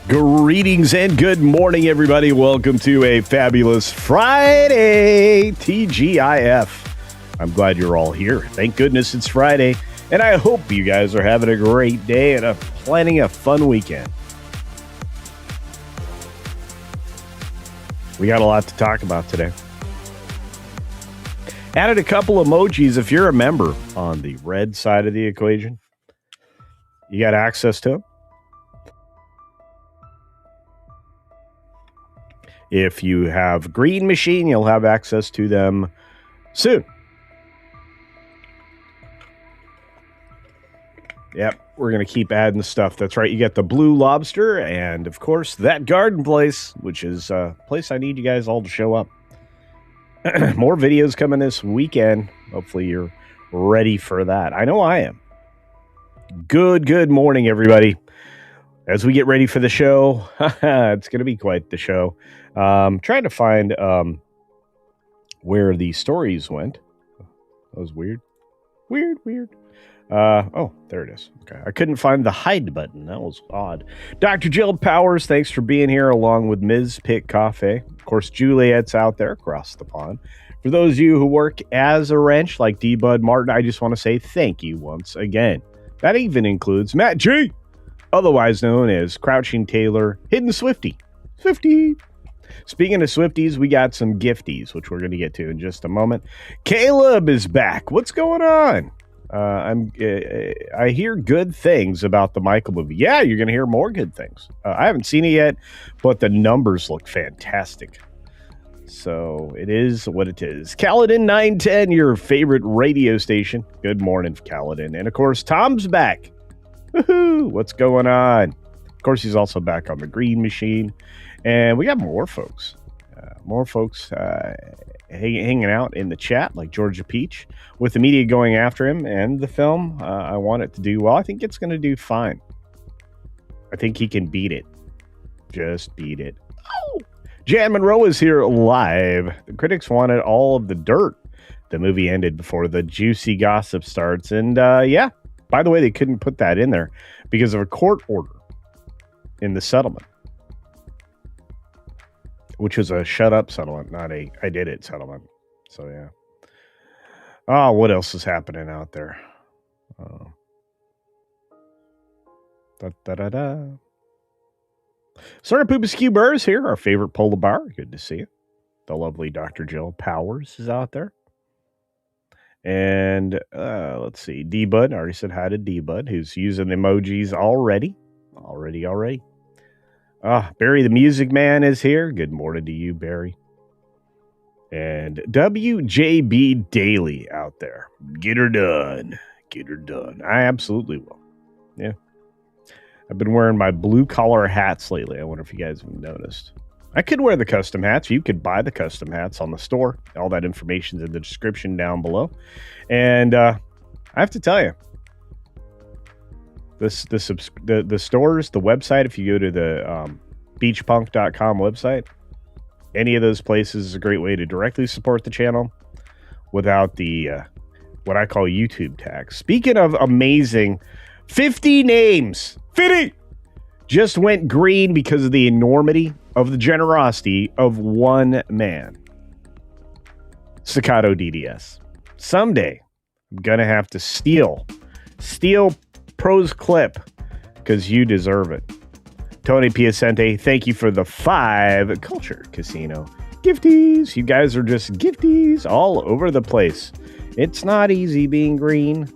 Greetings and good morning, everybody. Welcome to a fabulous Friday, TGIF. I'm glad you're all here. Thank goodness it's Friday, and I hope you guys are having a great day and planning a fun weekend. We got a lot to talk about today. Added a couple emojis if you're a member on the red side of the equation. You got access to them. If you have Green Machine, you'll have access to them soon. Yep, we're going to keep adding stuff. That's right. You get the Blue Lobster and, of course, that garden place, which is a place I need you guys all to show up. More videos coming this weekend. Hopefully you're ready for that. I know I am. Good morning, everybody. As we get ready for the show, it's going to be quite the show. Trying to find where the stories went. That was weird. Weird. Oh, there it is. Okay. I couldn't find the hide button. That was odd. Dr. Jill Powers, thanks for being here, along with Ms. Pitt Cafe. Of course, Juliet's out there across the pond. For those of you who work as a wrench, like D. Bud Martin, I just want to say thank you once again. That even includes Matt G., otherwise known as Crouching Taylor, Hidden Swifty. Speaking of Swifties, we got some gifties, which we're going to get to in just a moment. Caleb is back. What's going on? I hear good things about the Michael movie. Yeah, you're going to hear more good things. I haven't seen it yet, but the numbers look fantastic. So it is what it is. Caledon 910, your favorite radio station. Good morning, Caledon. And of course, Tom's back. Woohoo! What's going on? Of course, he's also back on the Green Machine. And we got more folks. Hanging out in the chat, like Georgia Peach, with the media going after him and the film. I want it to do well. I think it's going to do fine. I think he can beat it. Just beat it. Oh! Jan Monroe is here live. The critics wanted all of the dirt. The movie ended before the juicy gossip starts. And yeah, by the way, they couldn't put that in there because of a court order in the settlement, which was a shut up settlement, not a I did it settlement. So, yeah. Oh, what else is happening out there? Sort of Poopaskew Burrs here, our favorite polar bar. Good to see you. The lovely Dr. Jill Powers is out there. And let's see. D-Bud, I already said hi to D-Bud, who's using the emojis already. Barry the Music Man is here. Good morning to you, Barry. And WJB Daily out there. Get her done. I absolutely will. Yeah. I've been wearing my blue collar hats lately. I wonder if you guys have noticed. I could wear the custom hats. You could buy the custom hats on the store. All that information's in the description down below. And I have to tell you, the stores, the website, if you go to the beachpunk.com website, any of those places is a great way to directly support the channel without the what I call YouTube tags. Speaking of amazing, 50 names, 50 just went green because of the enormity of the generosity of one man. Staccato DDS. Someday, I'm going to have to steal Pro's clip because you deserve it. Tony Piacente, thank you for the 5 Culture Casino gifties. You guys are just gifties all over the place. It's not easy being green.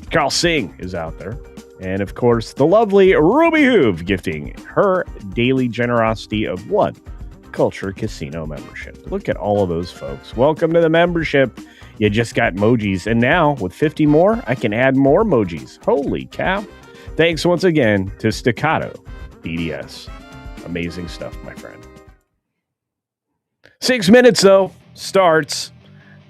Carl Singh is out there. And of course, the lovely Ruby Hoove gifting her daily generosity of 1 Culture Casino membership. Look at all of those folks. Welcome to the membership. You just got emojis. And now with 50 more, I can add more emojis. Holy cow. Thanks once again to Staccato DDS. Amazing stuff, my friend. 6 minutes, though, starts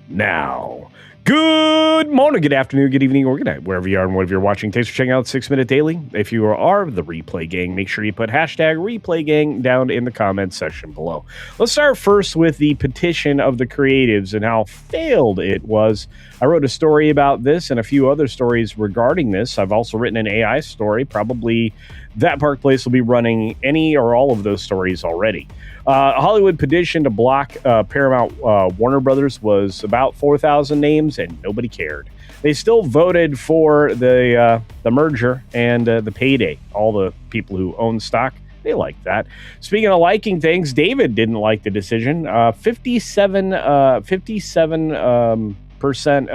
now. Good morning, good afternoon, good evening, or good night, wherever you are and whatever you're watching. Thanks for checking out 6 Minute Daily. If you are the Replay Gang, make sure you put hashtag Replay Gang down in the comments section below. Let's start first with the petition of the creatives and how failed it was. I wrote a story about this and a few other stories regarding this. I've also written an AI story. Probably that Park Place will be running any or all of those stories already. A Hollywood petition to block Paramount Warner Brothers was about 4,000 names, and nobody cared. They still voted for the merger and the payday. All the people who own stock, they liked that. Speaking of liking things, David didn't like the decision. 57%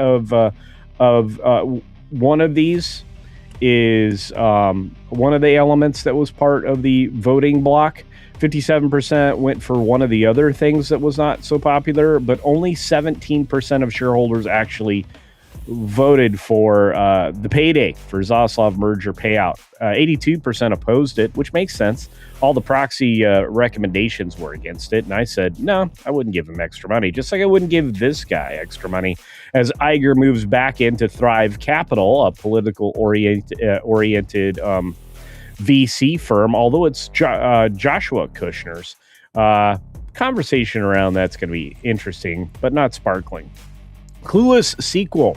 of one of these is one of the elements that was part of the voting block. 57% went for one of the other things that was not so popular, but only 17% of shareholders actually voted for the payday for Zaslav merger payout. 82% opposed it, which makes sense. All the proxy recommendations were against it, and I said, no, I wouldn't give him extra money, just like I wouldn't give this guy extra money. As Iger moves back into Thrive Capital, a political-oriented VC firm, although it's Joshua Kushner's. Conversation around that's going to be interesting, but not sparkling. Clueless sequel.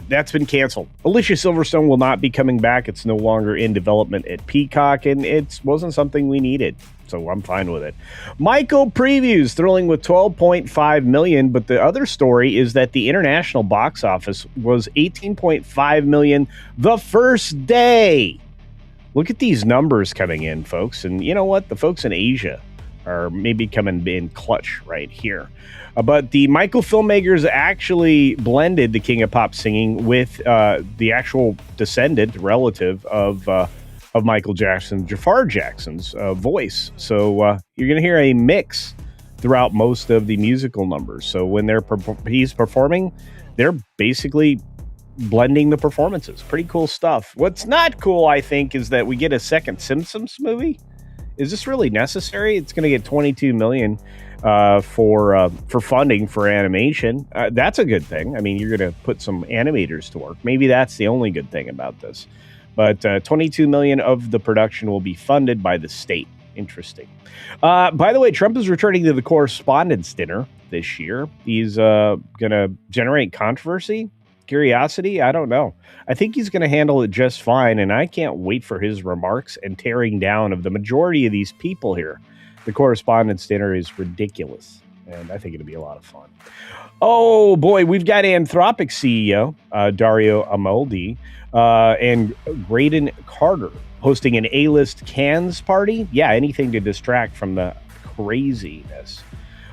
That's been canceled. Alicia Silverstone will not be coming back. It's no longer in development at Peacock, and it wasn't something we needed, so I'm fine with it. Michael Previews thrilling with 12.5 million, but the other story is that the international box office was 18.5 million the first day. Look at these numbers coming in, folks, and you know what? The folks in Asia are maybe coming in clutch right here. But the Michael filmmakers actually blended the King of Pop singing with the actual descendant relative of Michael Jackson, Jafar Jackson's voice. So you're going to hear a mix throughout most of the musical numbers. So when he's performing, they're basically blending the performances. Pretty cool stuff. What's not cool, I think, is that we get a second Simpsons movie. Is this really necessary? It's going to get 22 million for funding for animation. That's a good thing. I mean, you're going to put some animators to work. Maybe that's the only good thing about this. But 22 million of the production will be funded by the state. Interesting. By the way, Trump is returning to the Correspondents' Dinner this year. He's going to generate controversy. Curiosity? I don't know. I think he's going to handle it just fine, and I can't wait for his remarks and tearing down of the majority of these people here. The Correspondents' Dinner is ridiculous, and I think it'll be a lot of fun. Oh, boy, we've got Anthropic CEO Dario Amodei and Graydon Carter hosting an A-list Cannes party. Yeah, anything to distract from the craziness.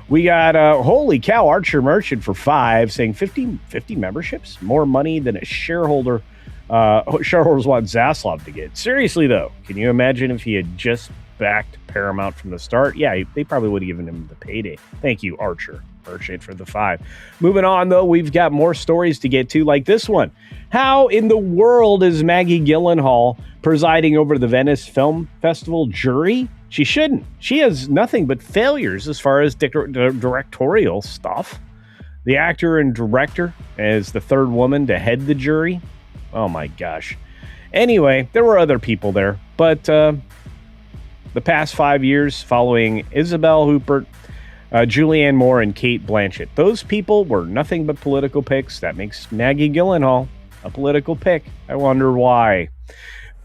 We got, holy cow, Archer Merchant for 5 saying 50 memberships, more money than a shareholder. Shareholders want Zaslav to get. Seriously, though, can you imagine if he had just backed Paramount from the start? Yeah, they probably would have given him the payday. Thank you, Archer Merchant, for the 5. Moving on, though, we've got more stories to get to, like this one. How in the world is Maggie Gyllenhaal presiding over the Venice Film Festival jury? She shouldn't. She has nothing but failures as far as directorial stuff. The actor and director as the third woman to head the jury. Oh my gosh. Anyway, there were other people there, but the past 5 years following Isabel Huppert, Julianne Moore, and Kate Blanchett, those people were nothing but political picks. That makes Maggie Gyllenhaal a political pick. I wonder why.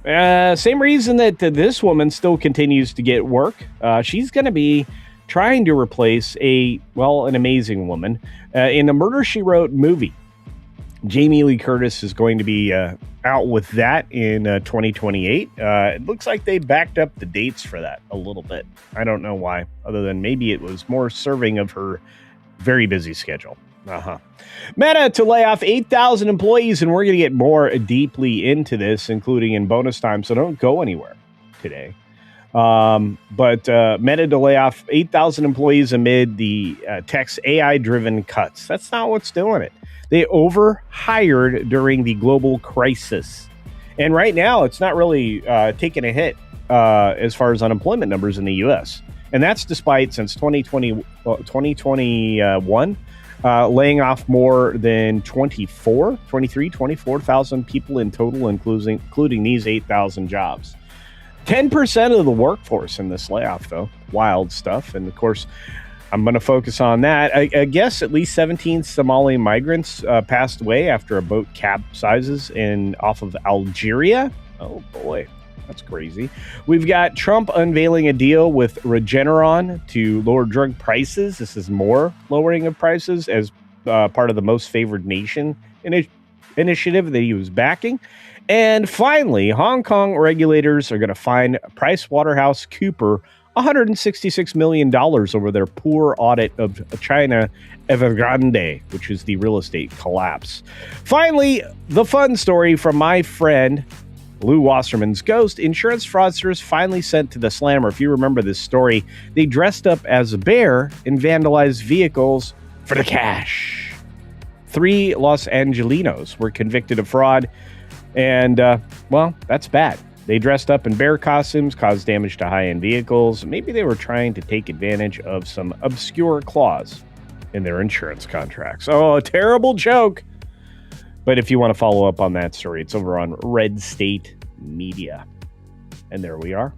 Same reason that this woman still continues to get work. She's going to be trying to replace an amazing woman in the Murder, She Wrote movie. Jamie Lee Curtis is going to be out with that in 2028. It looks like they backed up the dates for that a little bit. I don't know why, other than maybe it was more serving of her very busy schedule. Meta to lay off 8,000 employees, and we're going to get more deeply into this, including in bonus time, so don't go anywhere today. But Meta to lay off 8,000 employees amid the tech's AI-driven cuts. That's not what's doing it. They overhired during the global crisis. And right now, it's not really taking a hit as far as unemployment numbers in the U.S. And that's despite since 2021, laying off more than 24,000 people in total, including these 8,000 jobs. 10% of the workforce in this layoff, though. Wild stuff. And of course, I'm going to focus on that. I guess at least 17 Somali migrants passed away after a boat capsizes off of Algeria. Oh, boy. That's crazy. We've got Trump unveiling a deal with Regeneron to lower drug prices. This is more lowering of prices as part of the Most Favored Nation initiative that he was backing. And finally, Hong Kong regulators are going to fine PricewaterhouseCoopers $166 million over their poor audit of China Evergrande, which is the real estate collapse. Finally, the fun story from my friend Lou Wasserman's ghost. Insurance fraudsters finally sent to the slammer. If you remember this story, they dressed up as a bear and vandalized vehicles for the cash. 3 Los Angelinos were convicted of fraud, and, well, that's bad. They dressed up in bear costumes, caused damage to high-end vehicles. Maybe they were trying to take advantage of some obscure clause in their insurance contracts. Oh, a terrible joke. But if you want to follow up on that story, it's over on Red State Media. And there we are.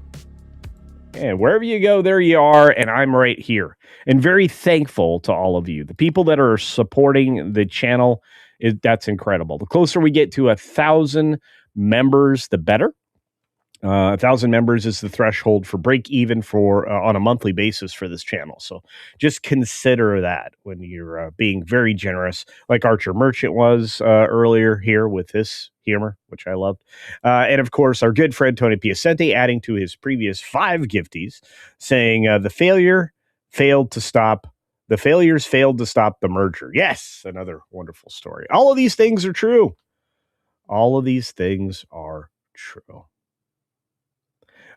And wherever you go, there you are. And I'm right here. And very thankful to all of you. The people that are supporting the channel, that's incredible. The closer we get to 1,000 members, the better. 1,000 members is the threshold for break even for on a monthly basis for this channel. So just consider that when you're being very generous, like Archer Merchant was earlier here with his humor, which I loved. And of course, our good friend Tony Piacente adding to his previous 5 gifties, saying the failures failed to stop the merger. Yes, another wonderful story. All of these things are true. All of these things are true.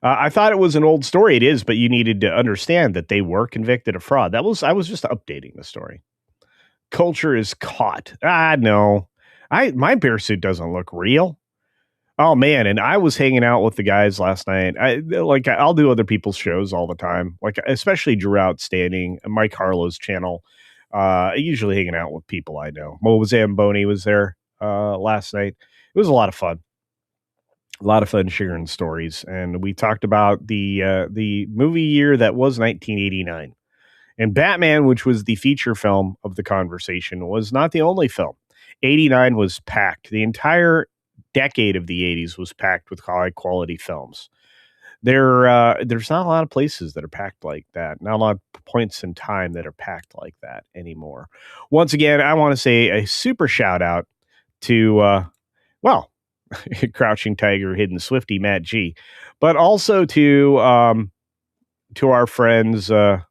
I thought it was an old story. It is, but you needed to understand that they were convicted of fraud. I was just updating the story. Culture is caught. No. My bear suit doesn't look real. Oh man, and I was hanging out with the guys last night. I'll do other people's shows all the time, like especially Drew Outstanding, Mike Harlow's channel. Usually hanging out with people I know. Mo Zamboni was there last night. It was a lot of fun. A lot of fun sharing stories, and we talked about the movie year that was 1989, and Batman, which was the feature film of the conversation, was not the only film. 89 was packed. The entire decade of the 80s was packed with high quality films. There's not a lot of places that are packed like that. Not a lot of points in time that are packed like that anymore. Once again, I want to say a super shout out to Crouching Tiger, Hidden Swifty, Matt G, but also to our friends that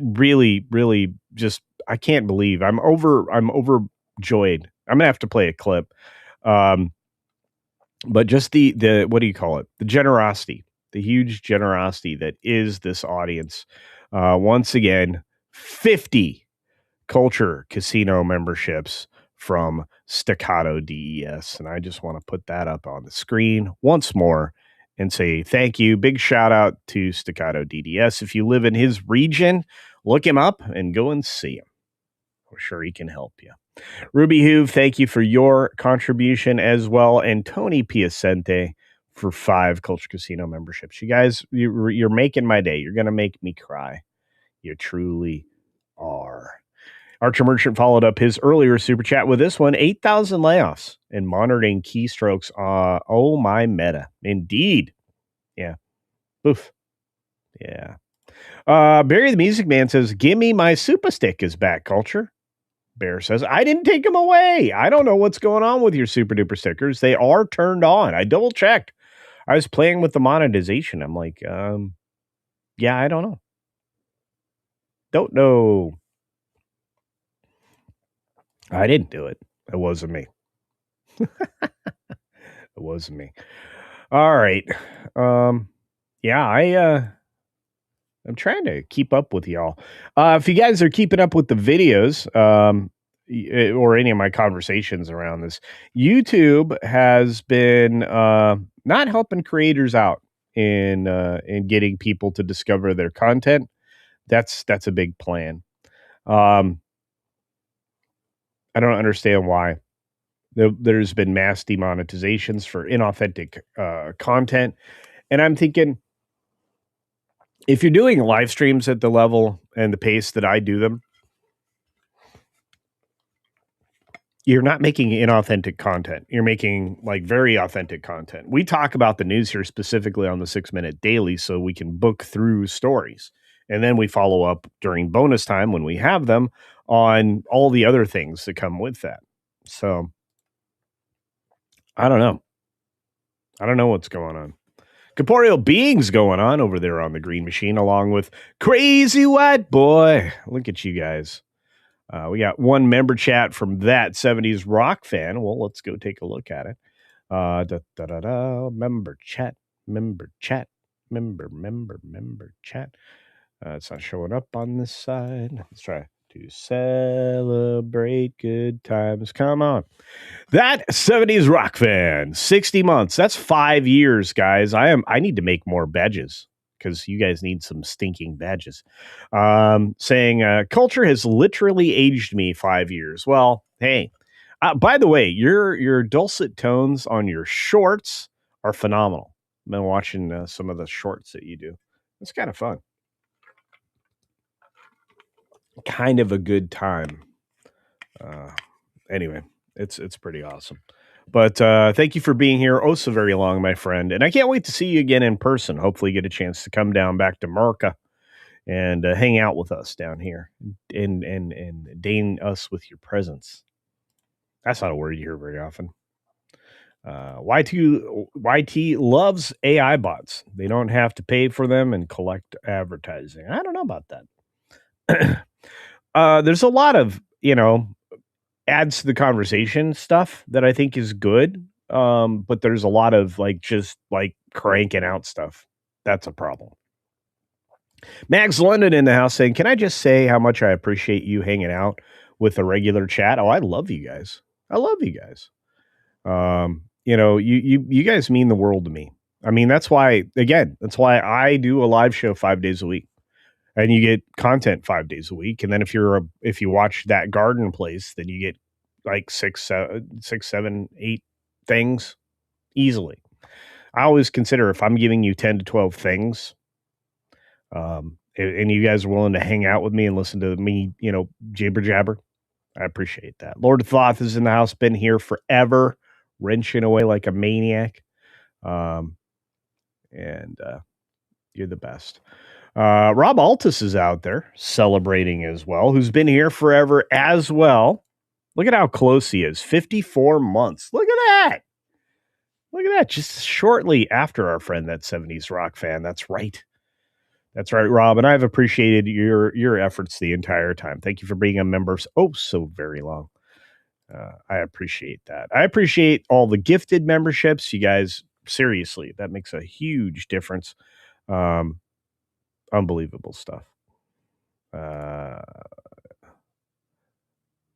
really, really just, I can't believe I'm overjoyed. I'm gonna have to play a clip, but just the what do you call it? The generosity, the huge generosity that is this audience. Once again, 50 Culture Casino memberships from Staccato DES. And I just want to put that up on the screen once more and say thank you. Big shout out to Staccato DDS. If you live in his region, look him up and go and see him. I'm sure he can help you. Ruby Hoove, thank you for your contribution as well. And Tony Piacente for 5 Culture Casino memberships. You guys, you're making my day. You're going to make me cry. You truly are. Archer Merchant followed up his earlier super chat with this one: 8,000 layoffs and monitoring keystrokes. Oh my meta. Indeed. Yeah. Oof. Yeah. Barry the Music Man says, "Give me my super stick is back, Culture." Bear says, "I didn't take them away. I don't know what's going on with your super duper stickers. They are turned on. I double checked. I was playing with the monetization. I'm like, yeah, I don't know. Don't know. I didn't do it. It wasn't me. It wasn't me. All right. Yeah, I'm trying to keep up with y'all. If you guys are keeping up with the videos, or any of my conversations around this, YouTube has been not helping creators out in getting people to discover their content. That's a big plan. I don't understand why. There's been mass demonetizations for inauthentic content. And I'm thinking, if you're doing live streams at the level and the pace that I do them, you're not making inauthentic content. You're making like very authentic content. We talk about the news here specifically on the 6-minute daily so we can book through stories. And then we follow up during bonus time when we have them on all the other things that come with that. So I don't know. I don't know what's going on. Corporeal beings going on over there on the green machine, along with Crazy White Boy. Look at you guys. We got one member chat from that 70s rock fan. Well, let's go take a look at it. Member chat, member chat, member chat. It's not showing up on this side. Let's try to celebrate good times. Come on. That 70s rock fan, 60 months. That's 5 years, guys. I need to make more badges because you guys need some stinking badges. Saying culture has literally aged me 5 years. Well, hey, by the way, your dulcet tones on your shorts are phenomenal. I've been watching some of the shorts that you do. It's kind of fun. Kind of a good time. Anyway, it's pretty awesome. But thank you for being here oh so very long, my friend. And I can't wait to see you again in person. Hopefully get a chance to come down back to Marca and hang out with us down here and deign us with your presence. That's not a word you hear very often. YT loves AI bots. They don't have to pay for them and collect advertising. I don't know about that. There's a lot of, adds to the conversation stuff that I think is good. But there's a lot of just cranking out stuff. That's a problem. Max London in the house saying, can I just say how much I appreciate you hanging out with the regular chat? Oh, I love you guys. I love you guys. You guys mean the world to me. I mean, that's why I do a live show 5 days a week. And you get content 5 days a week. And then if you watch that garden place, then you get like 6, 7, 8 things easily. I always consider if I'm giving you 10 to 12 things, and you guys are willing to hang out with me and listen to me, jabber jabber, I appreciate that. Lord Thoth is in the house, been here forever, wrenching away like a maniac. And you're the best. Rob Altus is out there celebrating as well, who's been here forever as well. Look at how close he is. 54 months. Look at that. Look at that. Just shortly after our friend, that 70s rock fan. That's right. That's right, Rob. And I've appreciated your efforts the entire time. Thank you for being a member so very long. I appreciate that. I appreciate all the gifted memberships. You guys, seriously, that makes a huge difference. Unbelievable stuff.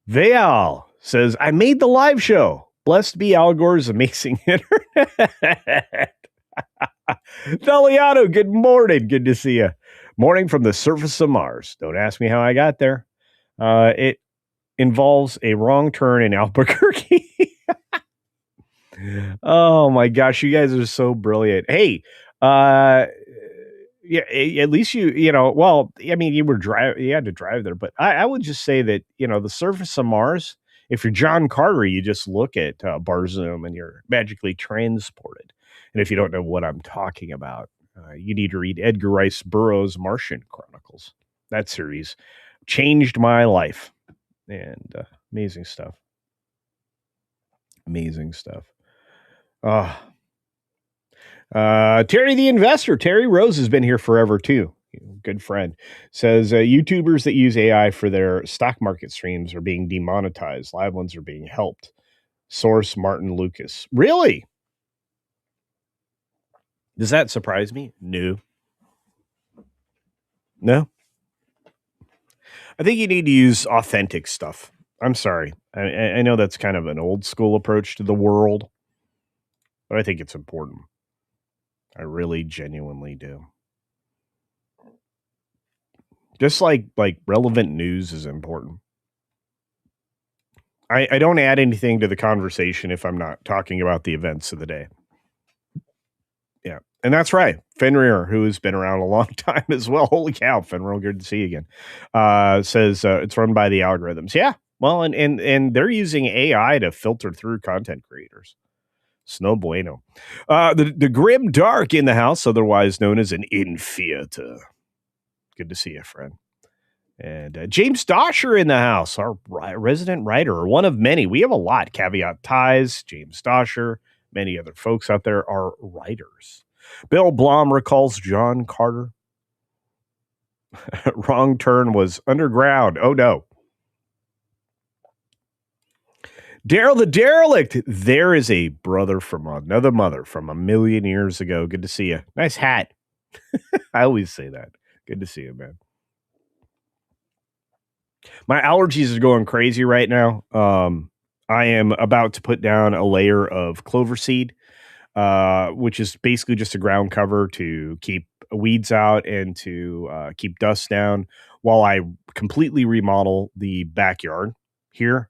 Veal says, I made the live show. Blessed be Al Gore's amazing internet. Theliano, good morning. Good to see you. Morning from the surface of Mars. Don't ask me how I got there. It involves a wrong turn in Albuquerque. Oh my gosh, you guys are so brilliant. Hey, yeah, at least well, I mean, you had to drive there, but I would just say that, the surface of Mars, if you're John Carter, you just look at Barzoom and you're magically transported. And if you don't know what I'm talking about, you need to read Edgar Rice Burroughs' Martian Chronicles. That series changed my life. And amazing stuff. Amazing stuff. Terry the Investor, Terry Rose has been here forever too. Good friend. Says YouTubers that use AI for their stock market streams are being demonetized. Live ones are being helped. Source Martin Lucas. Really? Does that surprise me? No. I think you need to use authentic stuff. I'm sorry. I know that's kind of an old school approach to the world, but I think it's important. I really genuinely do. Just like relevant news is important. I don't add anything to the conversation if I'm not talking about the events of the day. Yeah. And that's right. Fenrir, who has been around a long time as well. Holy cow, Fenrir, good to see you again. Says it's run by the algorithms. Yeah. Well, and they're using AI to filter through content creators. It's no bueno. The grim dark in the house, otherwise known as an infiata. Good to see you, friend. And James Dosher in the house, our resident writer, or one of many. We have a lot. Caveat Ties, James Dosher, many other folks out there are writers. Bill Blom recalls John Carter. Wrong turn was underground. Oh, no. Daryl the Derelict. There is a brother from another mother from a million years ago. Good to see you. Nice hat. I always say that. Good to see you, man. My allergies are going crazy right now. I am about to put down a layer of clover seed, which is basically just a ground cover to keep weeds out and to keep dust down while I completely remodel the backyard here.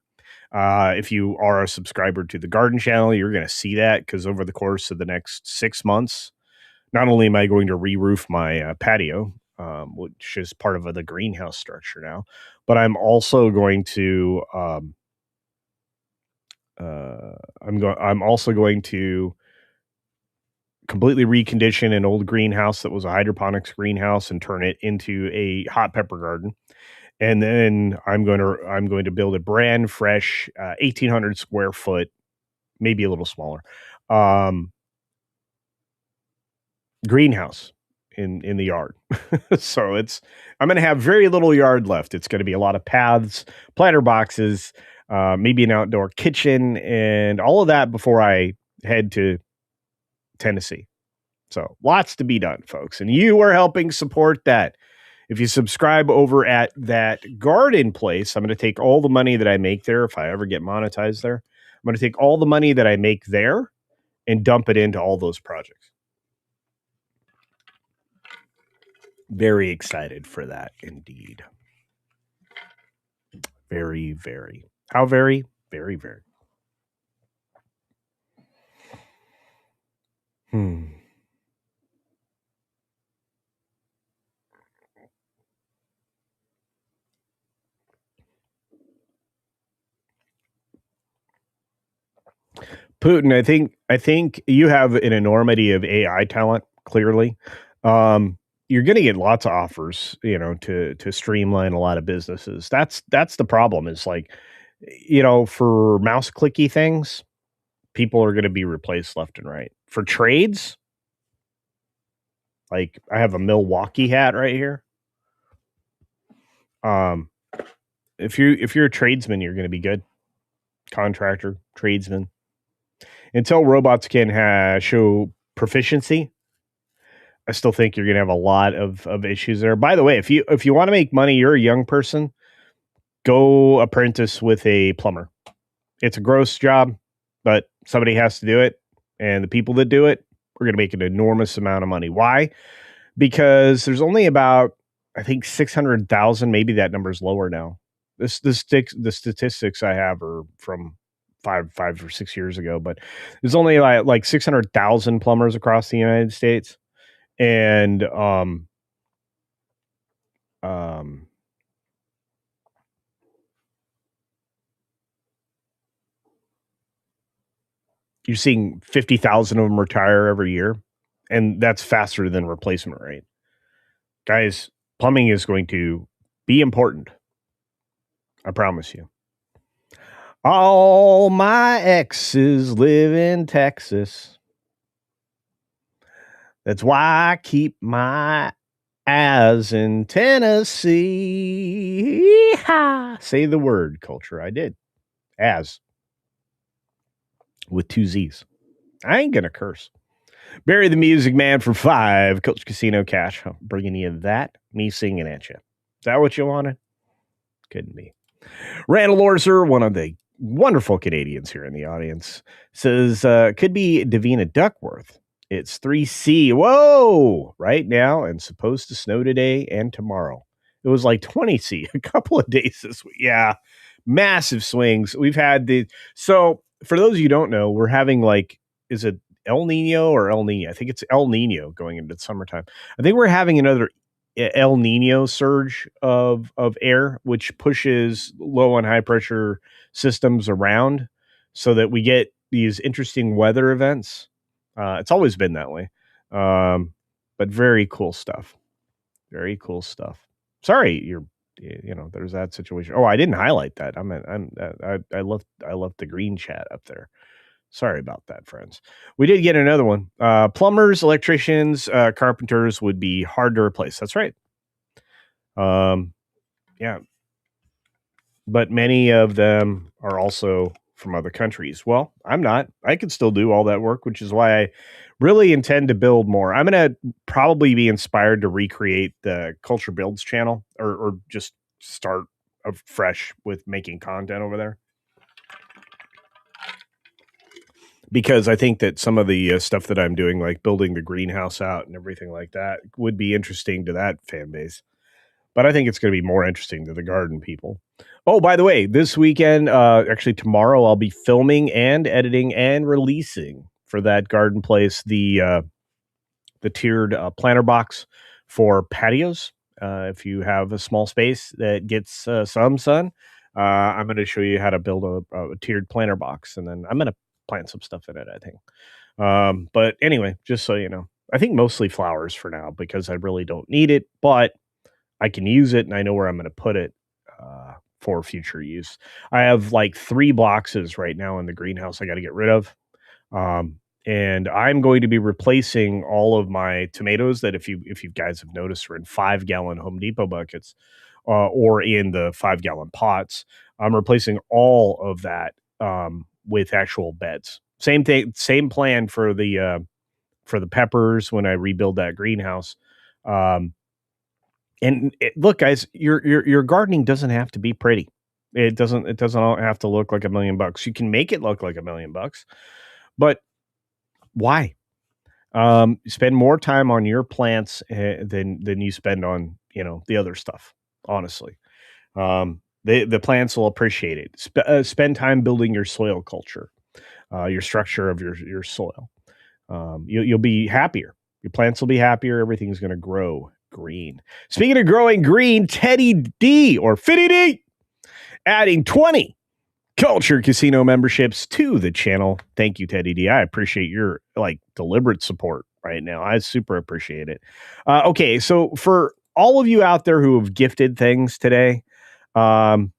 If you are a subscriber to the garden channel, you're going to see that because over the course of the next 6 months, not only am I going to re-roof my patio, which is part of the greenhouse structure now, but I'm also going to I'm also going to completely recondition an old greenhouse that was a hydroponics greenhouse and turn it into a hot pepper garden. And then I'm going to build a brand fresh 1,800 square foot, maybe a little smaller, greenhouse in the yard. So I'm going to have very little yard left. It's going to be a lot of paths, planter boxes, maybe an outdoor kitchen, and all of that before I head to Tennessee. So lots to be done, folks. And you are helping support that. If you subscribe over at that garden place, I'm going to take all the money that I make there. If I ever get monetized there, I'm going to take all the money that I make there and dump it into all those projects. Very excited for that indeed. Very, very. How very? Very, very. Putin, I think you have an enormity of AI talent, clearly. You're going to get lots of offers, to streamline a lot of businesses. That's the problem. Is like, for mouse clicky things, people are going to be replaced left and right. For trades, like I have a Milwaukee hat right here. If you're a tradesman, you're going to be good. Contractor, tradesman. Until robots can show proficiency, I still think you're going to have a lot of issues there. By the way, if you want to make money, you're a young person, go apprentice with a plumber. It's a gross job, but somebody has to do it. And the people that do it are going to make an enormous amount of money. Why? Because there's only about, I think, 600,000. Maybe that number is lower now. The statistics I have are from 5 or 6 years ago, but there's only like 600,000 plumbers across the United States. And you're seeing 50,000 of them retire every year, and that's faster than replacement rate. Guys, plumbing is going to be important. I promise you. All my exes live in Texas. That's why I keep my ass in Tennessee. Yee-haw. Say the word, culture. I did. As. With 2 Z's. I ain't going to curse. Barry the Music Man for 5. Culture Casino cash. I'm bringing you that. Me singing at you. Is that what you wanted? Couldn't be. Randall Orser, one of the wonderful Canadians here in the audience, says, could be Davina Duckworth. It's 3C. Whoa! Right now, and supposed to snow today and tomorrow. It was like 20C a couple of days this week. Yeah. massive swings. We've had so for those of you who don't know, we're having like, is it El Nino or El Nino? I think it's El Nino going into the summertime. I think we're having another El Nino surge of air, which pushes low and high pressure systems around so that we get these interesting weather events. It's always been that way. But very cool stuff. Very cool stuff. Sorry, there's that situation. Oh, I didn't highlight that. I left the green chat up there. Sorry about that, friends. We did get another one. Plumbers, electricians, carpenters would be hard to replace. That's right. Yeah. But many of them are also from other countries. Well, I'm not. I can still do all that work, which is why I really intend to build more. I'm going to probably be inspired to recreate the Culture Builds channel or just start afresh with making content over there. Because I think that some of the stuff that I'm doing, like building the greenhouse out and everything like that, would be interesting to that fan base. But I think it's going to be more interesting to the garden people. Oh, by the way, this weekend, actually tomorrow, I'll be filming and editing and releasing for that garden place the tiered planter box for patios. If you have a small space that gets some sun, I'm going to show you how to build a tiered planter box, and then I'm going to plant some stuff in it, I think. But anyway, just so you know, I think mostly flowers for now because I really don't need it, but I can use it and I know where I'm going to put it for future use. I have like 3 boxes right now in the greenhouse I got to get rid of. And I'm going to be replacing all of my tomatoes that if you guys have noticed are in 5-gallon Home Depot buckets or in the 5-gallon pots. I'm replacing all of that with actual beds. Same thing, same plan for the peppers when I rebuild that greenhouse. And look, guys, your gardening doesn't have to be pretty. It doesn't have to look like $1 million. You can make it look like $1 million, but why? Spend more time on your plants than you spend on the other stuff. Honestly, the plants will appreciate it. Spend time building your soil culture, your structure of your soil. You'll be happier. Your plants will be happier. Everything's going to grow green. Speaking of growing green, Teddy D or Fitty D adding 20 CultureCasino memberships to the channel. Thank you, Teddy D. I appreciate your deliberate support right now. I super appreciate it. Okay, so for all of you out there who have gifted things today, this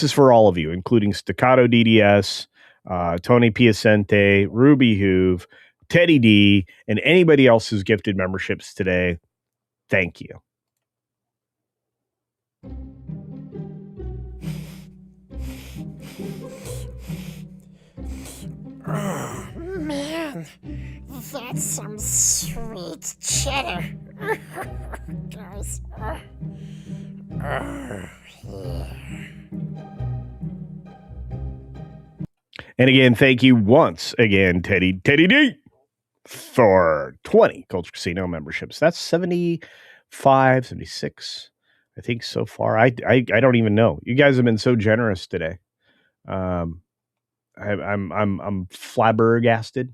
is for all of you, including Staccato DDS, Tony Piacente, Ruby Hoove, Teddy D, and anybody else who's gifted memberships today. Thank you. Oh, man, that's some sweet cheddar. Guys. Yeah. And again, thank you once again, Teddy D, for 20 CultureCasino memberships. That's 75, 76, I think so far. I don't even know. You guys have been so generous today. I'm flabbergasted.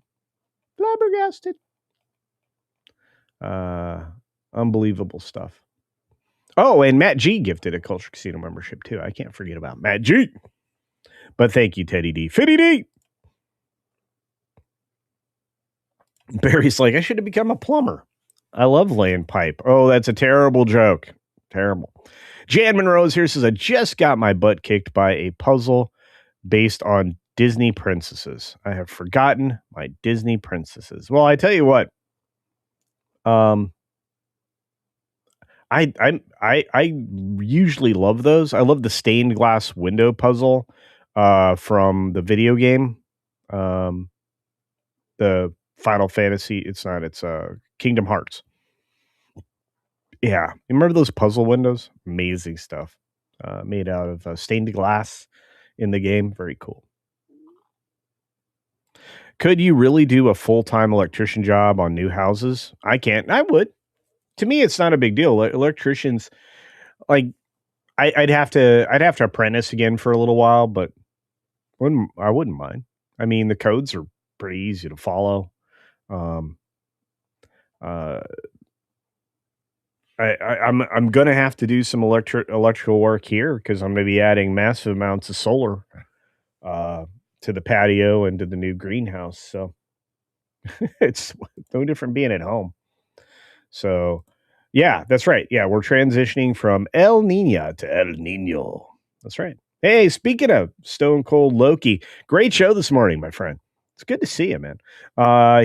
Unbelievable stuff. Oh, and Matt G gifted a CultureCasino membership too. I can't forget about Matt G. But thank you, Teddy D. Fitty D. Barry's like, I should have become a plumber. I love laying pipe. Oh, that's a terrible joke. Terrible. Jan Monroe's here says, I just got my butt kicked by a puzzle based on Disney princesses. I have forgotten my Disney princesses. Well, I tell you what. I usually love those. I love the stained glass window puzzle from the video game. The Final Fantasy. It's Kingdom Hearts. Yeah. You remember those puzzle windows? Amazing stuff. Made out of stained glass in the game. Very cool. Could you really do a full-time electrician job on new houses? I can't. I would. To me, it's not a big deal. Electricians, I'd have to apprentice again for a little while, but I wouldn't mind. I mean, the codes are pretty easy to follow. Um, uh, I'm gonna have to do some electrical work here because I'm gonna be adding massive amounts of solar uh, to the patio and to the new greenhouse. So it's no different being at home. So yeah, that's right. Yeah, we're transitioning from El Nina to El Nino. That's right. Hey, speaking of Stone Cold Loki, great show this morning, my friend. It's good to see you, man.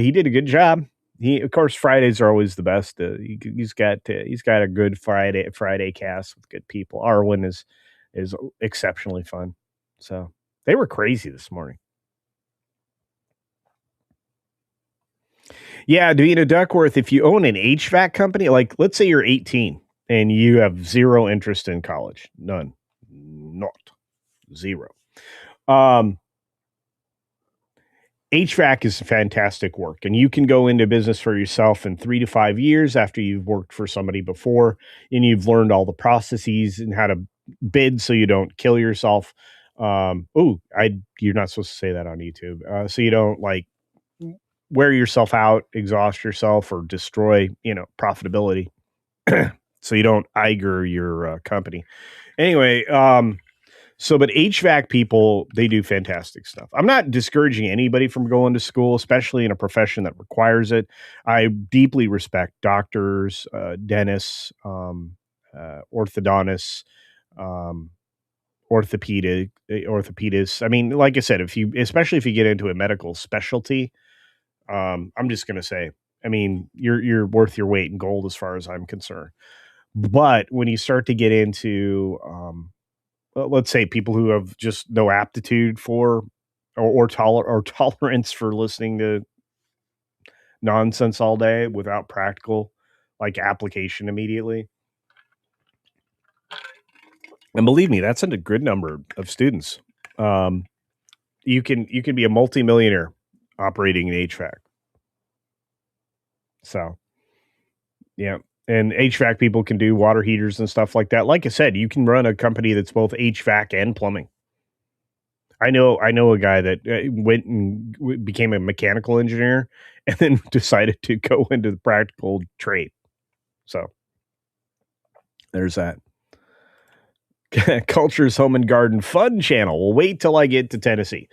He did a good job. Of course, Fridays are always the best. He's got a good Friday cast with good people. Arwen is exceptionally fun. So they were crazy this morning. Yeah, Davina Duckworth, if you own an HVAC company, like let's say you're 18 and you have zero interest in college, none, not zero. Um, HVAC is fantastic work, and you can go into business for yourself in 3 to 5 years after you've worked for somebody before and you've learned all the processes and how to bid so you don't kill yourself. You're not supposed to say that on YouTube. So you don't like wear yourself out, exhaust yourself, or destroy, profitability. So you don't Iger your company. Anyway, but HVAC people, they do fantastic stuff. I'm not discouraging anybody from going to school, especially in a profession that requires it. I deeply respect doctors, dentists, orthodontists, um, orthopedists. I mean, like I said, especially if you get into a medical specialty, I'm just going to say, I mean, you're worth your weight in gold as far as I'm concerned. But when you start to get into, let's say people who have just no aptitude for or tolerance for listening to nonsense all day without practical like application immediately. And believe me, that's a good number of students. Um, you can be a multimillionaire operating in HVAC. So yeah. And HVAC people can do water heaters and stuff like that. Like I said, you can run a company that's both HVAC and plumbing. I know a guy that went and became a mechanical engineer and then decided to go into the practical trade. So there's that. Culture's Home and Garden Fun channel. We'll wait till I get to Tennessee.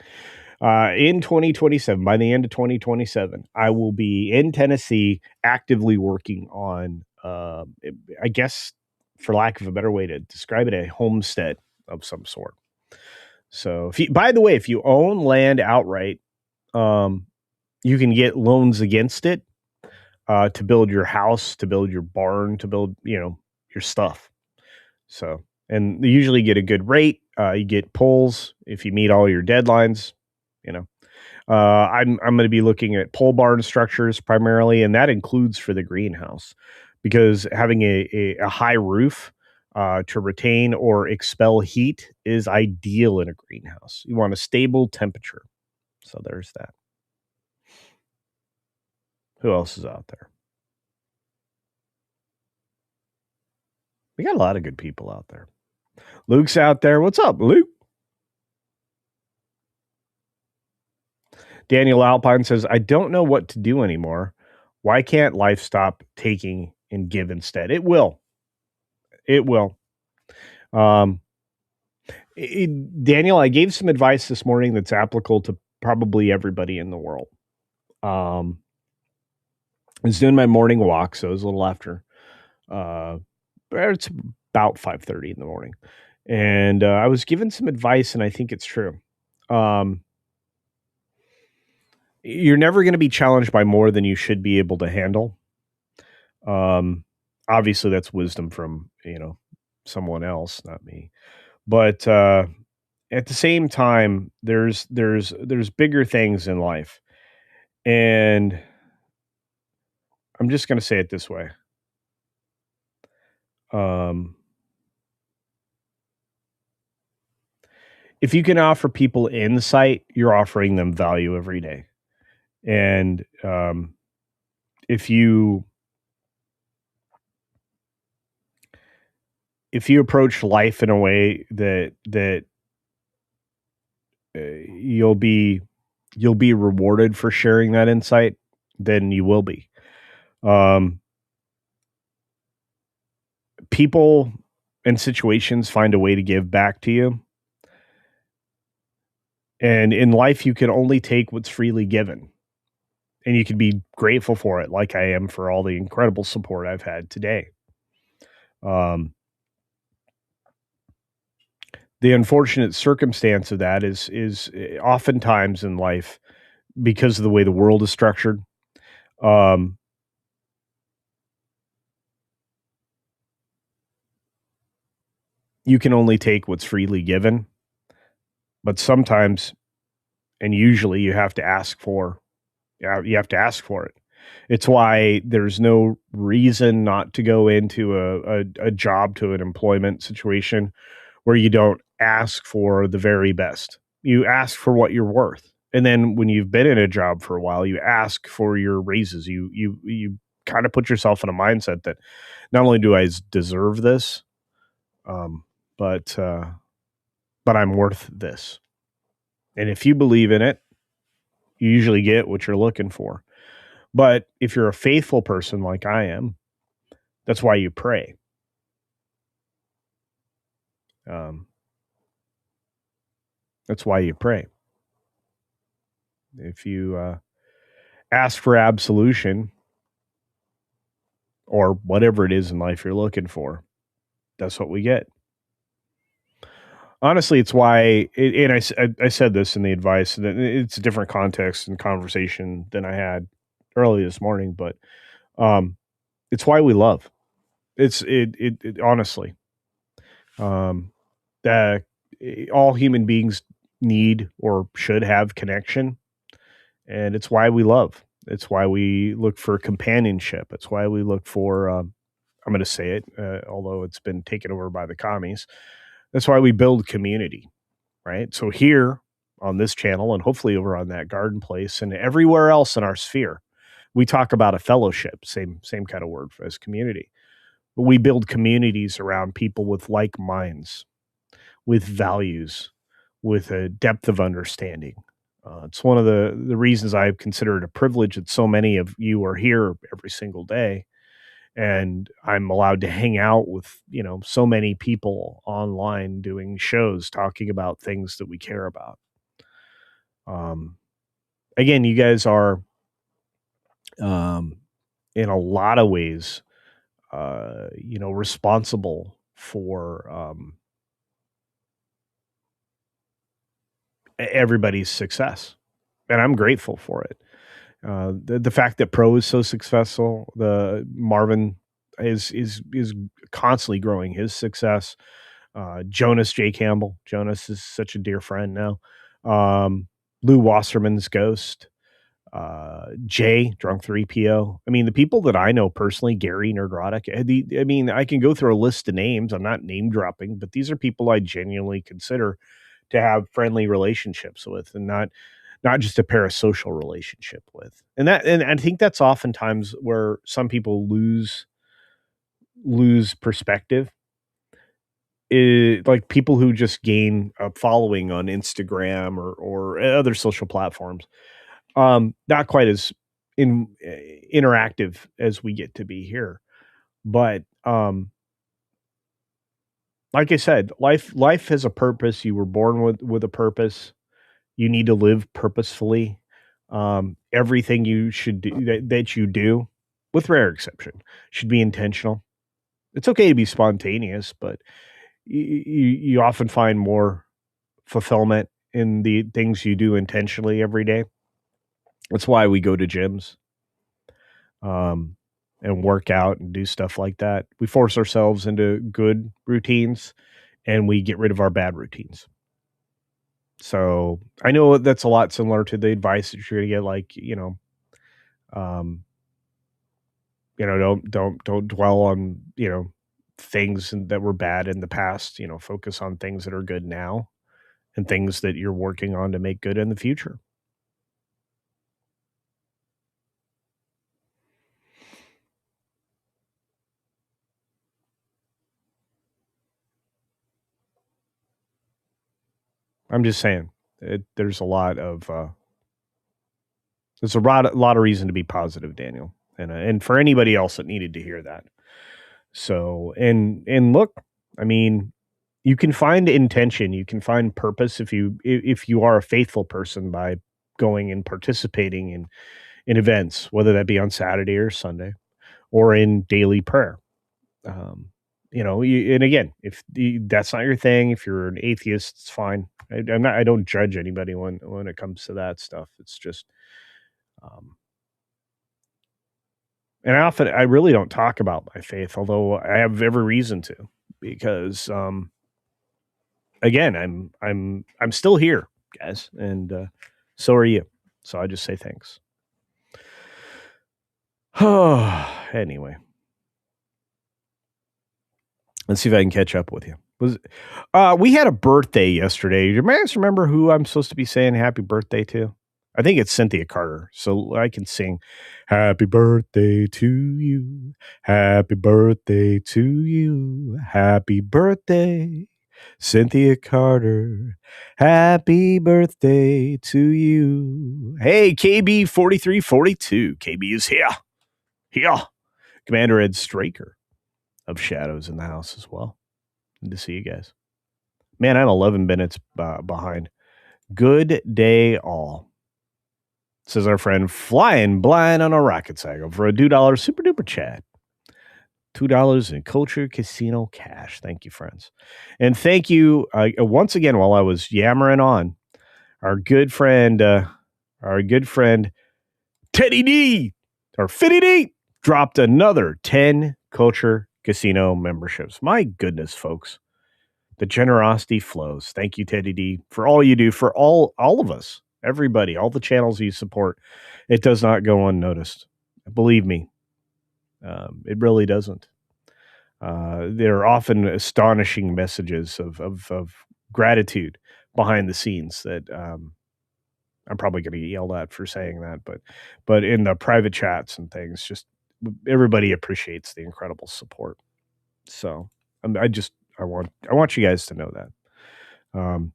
In 2027, by the end of 2027, I will be in Tennessee actively working on, I guess, for lack of a better way to describe it, a homestead of some sort. So, by the way, if you own land outright, you can get loans against it to build your house, to build your barn, to build, your stuff. So, and you usually get a good rate. You get pulls if you meet all your deadlines. I'm going to be looking at pole barn structures primarily, and that includes for the greenhouse because having a high roof to retain or expel heat is ideal in a greenhouse. You want a stable temperature. So there's that. Who else is out there? We got a lot of good people out there. Luke's out there. What's up, Luke? Daniel Alpine says, I don't know what to do anymore. Why can't life stop taking and give instead? It will. It will. Daniel, I gave some advice this morning that's applicable to probably everybody in the world. I was doing my morning walk, so it was a little after. It's about 5:30 in the morning. And I was given some advice, and I think it's true. You're never going to be challenged by more than you should be able to handle. Obviously, that's wisdom from someone else, not me. But at the same time, there's bigger things in life, and I'm just going to say it this way. If you can offer people insight, you're offering them value every day. And if you if you approach life in a way that you'll be rewarded for sharing that insight, then you will be. Um, People and situations find a way to give back to you. And in life, you can only take what's freely given. And you can be grateful for it, like I am for all the incredible support I've had today. Um, the unfortunate circumstance of that is oftentimes in life, because of the way the world is structured, um, you can only take what's freely given. But sometimes, and usually, you have to ask for. Yeah, you have to ask for it. It's why there's no reason not to go into a job, to an employment situation where you don't ask for the very best. You ask for what you're worth. And then when you've been in a job for a while, you ask for your raises. You kind of put yourself in a mindset that not only do I deserve this, um, but I'm worth this. And if you believe in it, you usually get what you're looking for. But if you're a faithful person like I am, that's why you pray. Um, that's why you pray. If you ask for absolution or whatever it is in life you're looking for, that's what we get. Honestly, it's why, and I said this in the advice, that it's a different context and conversation than I had early this morning, but um, it's why we love. It honestly, um, that all human beings need or should have connection, and it's why we love. It's why we look for companionship. It's why we look for. I'm going to say it, although it's been taken over by the commies. That's why we build community, right? So here on this channel, and hopefully over on that garden place, and everywhere else in our sphere, we talk about a fellowship. Same kind of word as community. But we build communities around people with like minds, with values, with a depth of understanding. It's one of the reasons I consider it a privilege that so many of you are here every single day, and I'm allowed to hang out with so many people online doing shows talking about things that we care about. Um, Again, you guys are um, in a lot of ways, responsible for everybody's success, and I'm grateful for it. The fact that Pro is so successful, the Marvin is constantly growing his success. Jonas J. Campbell, Jonas is such a dear friend now. Lou Wasserman's Ghost, Jay Drunk 3PO. I mean, the people that I know personally, Gary Nerdrotic. I mean, I can go through a list of names. I'm not name dropping, but these are people I genuinely consider to have friendly relationships with, and not just a parasocial relationship with. And I think that's oftentimes where some people lose perspective. Like people who just gain a following on Instagram or other social platforms, not quite as interactive as we get to be here. But like I said, life has a purpose. You were born with a purpose. You need to live purposefully. Everything you should do that you do, with rare exception, should be intentional. It's okay to be spontaneous, but you often find more fulfillment in the things you do intentionally every day. That's why we go to gyms, um, and work out and do stuff like that. We force ourselves into good routines, and we get rid of our bad routines. So I know that's a lot similar to the advice that you're going to get, like, um, don't dwell on, things that were bad in the past, focus on things that are good now and things that you're working on to make good in the future. I'm just saying, there's a lot of reason to be positive, Daniel, and for anybody else that needed to hear that. So, and look, I mean, you can find intention, you can find purpose if you are a faithful person by going and participating in events, whether that be on Saturday or Sunday, or in daily prayer. Um, and again, if that's not your thing, if you're an atheist, it's fine. I don't judge anybody when it comes to that stuff. It's just, um, and I really don't talk about my faith, although I have every reason to, because, again, I'm still here, guys, and so are you. So I just say thanks. Anyway, let's see if I can catch up with you. We had a birthday yesterday. Do you guys remember who I'm supposed to be saying happy birthday to? I think it's Cynthia Carter, so I can sing happy birthday to you, happy birthday to you, happy birthday, Cynthia Carter, happy birthday to you. Hey, KB 4342, KB is here. Commander Ed Straker of Shadows in the house as well. Good to see you guys. Man, I'm 11 minutes behind. Good day, all. Says our friend Flying Blind on a Rocket Cycle for a $2 super duper chat. $2 in CultureCasino cash. Thank you, friends. And thank you once again, while I was yammering on, our good friend Teddy D, or Fitty D, dropped another 10 CultureCasino memberships. My goodness, folks. The generosity flows. Thank you, Teddy D, for all you do for all of us, everybody, all the channels you support. It does not go unnoticed. Believe me, it really doesn't. There are often astonishing messages of gratitude behind the scenes that I'm probably going to get yelled at for saying that, but in the private chats and things, just everybody appreciates the incredible support. So I want you guys to know that.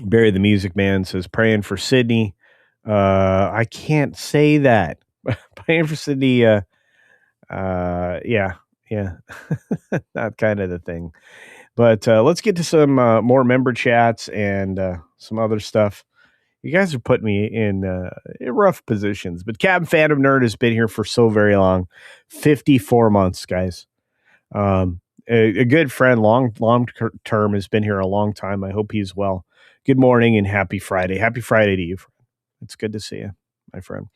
Barry the Music Man says, praying for Sydney. I can't say that. Praying for Sydney. Yeah. Not kind of the thing. But let's get to some more member chats and some other stuff. You guys are putting me in rough positions. But Captain Phantom Nerd has been here for so very long. 54 months, guys. A good friend, long term, has been here a long time. I hope he's well. Good morning and happy Friday. Happy Friday to you. It's good to see you, my friend.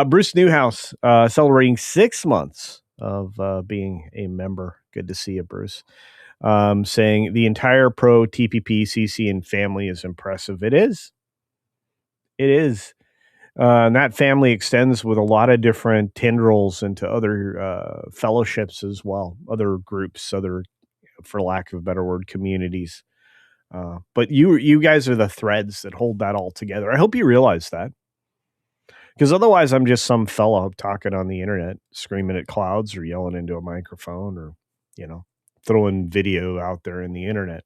Bruce Newhouse, celebrating 6 months of being a member. Good to see you, Bruce. Saying the entire pro TPP, CC, and family is impressive. It is. And that family extends with a lot of different tendrils into other fellowships as well, other groups, other, for lack of a better word, communities. But you guys are the threads that hold that all together. I hope you realize that, because otherwise I'm just some fellow talking on the internet, screaming at clouds or yelling into a microphone, or throwing video out there in the internet,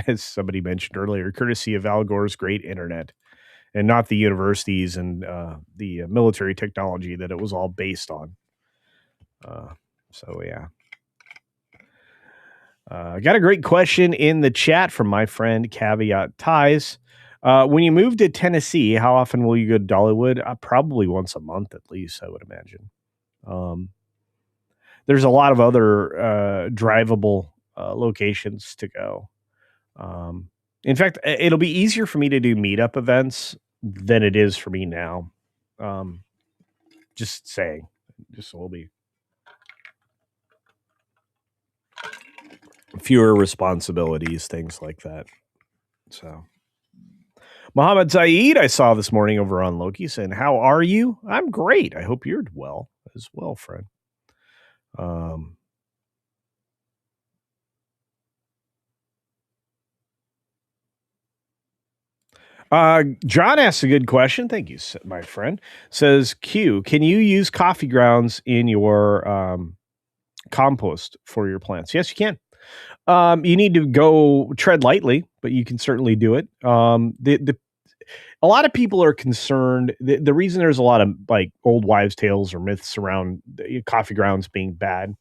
as somebody mentioned earlier, courtesy of Al Gore's great internet, and not the universities and the military technology that it was all based on. So, yeah. Got a great question in the chat from my friend Caveat Ties. When you move to Tennessee, how often will you go to Dollywood? Probably once a month at least, I would imagine. There's a lot of other drivable locations to go. In fact, it'll be easier for me to do meetup events than it is for me now. Just saying. Just will be fewer responsibilities, things like that. So, Mohammed Zaid, I saw this morning over on Loki, saying, how are you? I'm great. I hope you're well as well, friend. John asks a good question. Thank you, my friend. Says, Q, can you use coffee grounds in your compost for your plants? Yes, you can. You need to go tread lightly, but you can certainly do it. The A lot of people are concerned. The reason there's a lot of like old wives' tales or myths around coffee grounds being bad.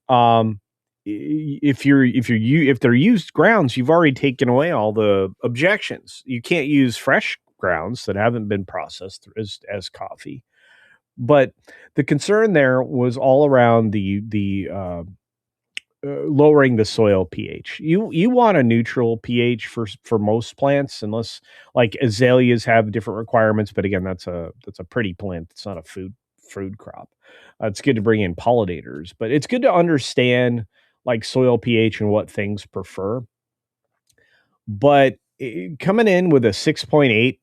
Um, if they're used grounds, you've already taken away all the objections. You can't use fresh grounds that haven't been processed as coffee. But the concern there was all around lowering the soil pH. You want a neutral pH for most plants, unless like azaleas have different requirements. But again, that's a pretty plant. It's not a food crop. It's good to bring in pollinators, but it's good to understand like soil pH and what things prefer. But coming in with a 6.8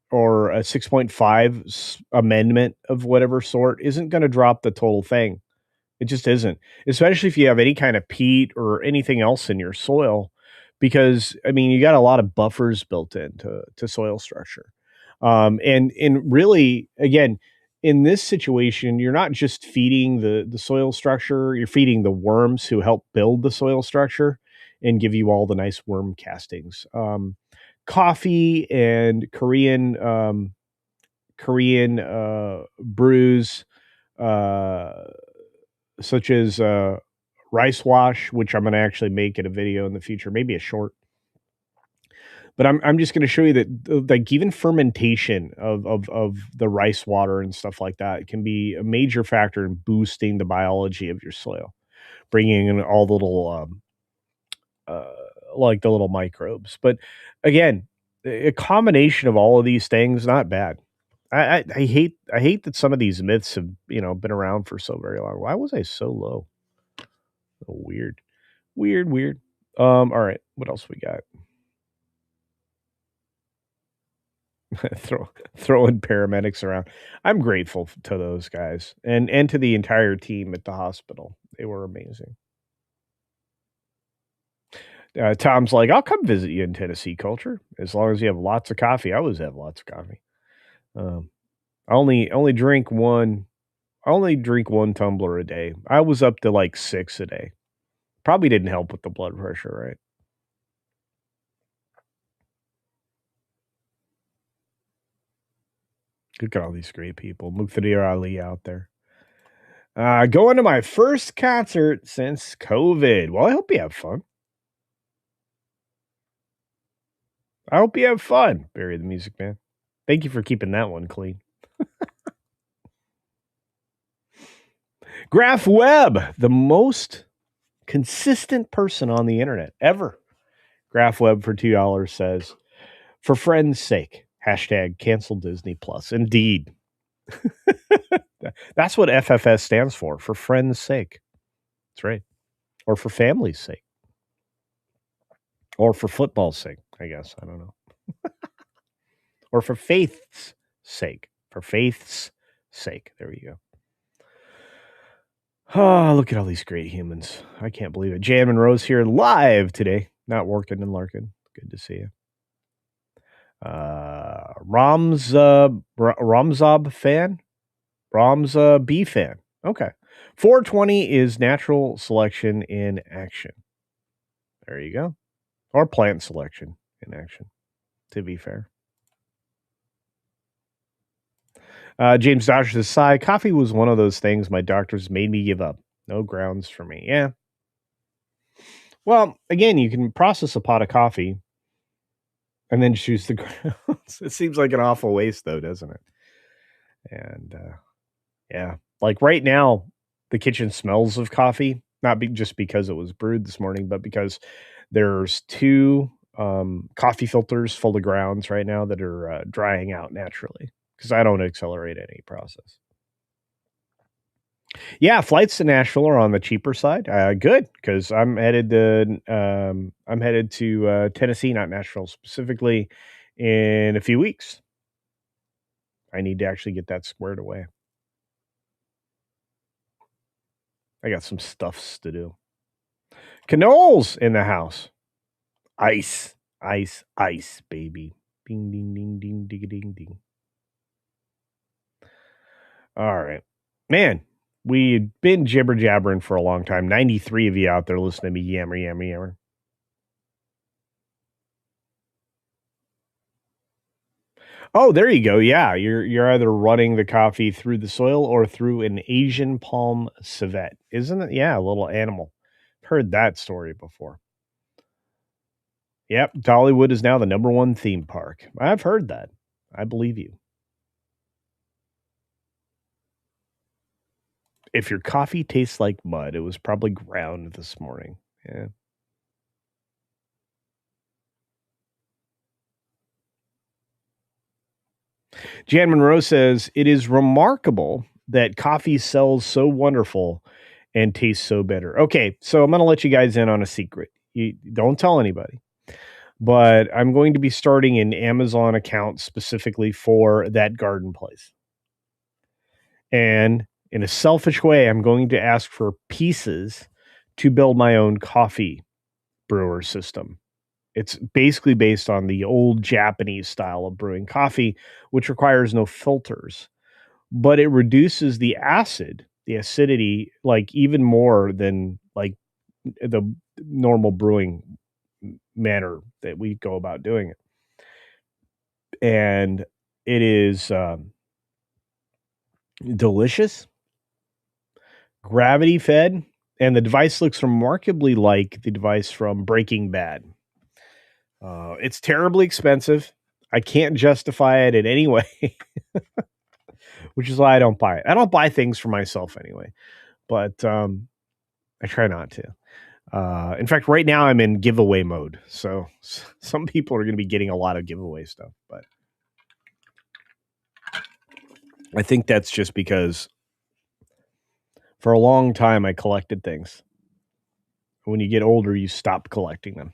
or a 6.5 amendment of whatever sort isn't going to drop the total thing. It just isn't, especially if you have any kind of peat or anything else in your soil, because I mean you got a lot of buffers built into to soil structure, and really again in this situation you're not just feeding the soil structure, you're feeding the worms who help build the soil structure and give you all the nice worm castings. Coffee and Korean brews. Uh, Such as rice wash, which I'm going to actually make in a video in the future, maybe a short. But I'm just going to show you that like even fermentation of the rice water and stuff like that can be a major factor in boosting the biology of your soil, bringing in all the little uh, like the little microbes. But again, a combination of all of these things, not bad. I hate that some of these myths have been around for so very long. Why was I so low? Oh, weird. Weird, weird. All right. What else we got? Throwing paramedics around. I'm grateful to those guys and to the entire team at the hospital. They were amazing. Tom's like, I'll come visit you in Tennessee, Culture, as long as you have lots of coffee. I always have lots of coffee. Um, I only drink one. I only drink one tumbler a day. I was up to like 6 a day. Probably didn't help with the blood pressure, right? Look at all these great people. Muqtadir Ali out there. Going to my first concert since COVID. Well, I hope you have fun. I hope you have fun, Barry the Music Man. Thank you for keeping that one clean. Graph Webb, the most consistent person on the internet ever. Graph Webb for $2 says, for friends' sake, hashtag cancel Disney Plus. Indeed. That's what FFS stands for friends' sake. That's right. Or for family's sake. Or for football's sake, I guess. I don't know. Or for faith's sake. For faith's sake. There we go. Oh, look at all these great humans. I can't believe it. Jan Monroe's here live today. Not working and larking. Good to see you. Ramzab fan? Ramza B fan. Okay. 420 is natural selection in action. There you go. Or plant selection in action, to be fair. James Dodger says, sigh, coffee was one of those things my doctors made me give up. No grounds for me. Yeah. Well, again, you can process a pot of coffee and then choose the grounds. It seems like an awful waste, though, doesn't it? And yeah, like right now, the kitchen smells of coffee, not just because it was brewed this morning, but because there's two coffee filters full of grounds right now that are drying out naturally because I don't accelerate any process. Yeah, flights to Nashville are on the cheaper side. Good, because I'm headed to Tennessee, not Nashville specifically, in a few weeks. I need to actually get that squared away. I got some stuffs to do. Canoles in the house. Ice, ice, ice, baby. Ding, ding, ding, ding, ding, ding, ding. All right, man. We've been jibber jabbering for a long time. 93 of you out there listening to me yammer, yammer, yammer. Oh, there you go. Yeah, you're either running the coffee through the soil or through an Asian palm civet, isn't it? Yeah, a little animal. Heard that story before. Yep, Dollywood is now the #1 theme park. I've heard that. I believe you. If your coffee tastes like mud, it was probably ground this morning. Yeah. Jan Monroe says, it is remarkable that coffee sells so wonderful and tastes so bitter. Okay, so I'm going to let you guys in on a secret. You don't tell anybody. But I'm going to be starting an Amazon account specifically for that garden place. And in a selfish way, I'm going to ask for pieces to build my own coffee brewer system. It's basically based on the old Japanese style of brewing coffee, which requires no filters, but it reduces the acidity, like even more than like the normal brewing manner that we go about doing it. And it is delicious, gravity fed, and the device looks remarkably like the device from Breaking Bad. It's terribly expensive. I can't justify it in any way, which is why I don't buy it. I don't buy things for myself anyway, but I try not to. In fact, right now I'm in giveaway mode, so some people are going to be getting a lot of giveaway stuff, but I think that's just because for a long time I collected things. When you get older, you stop collecting them.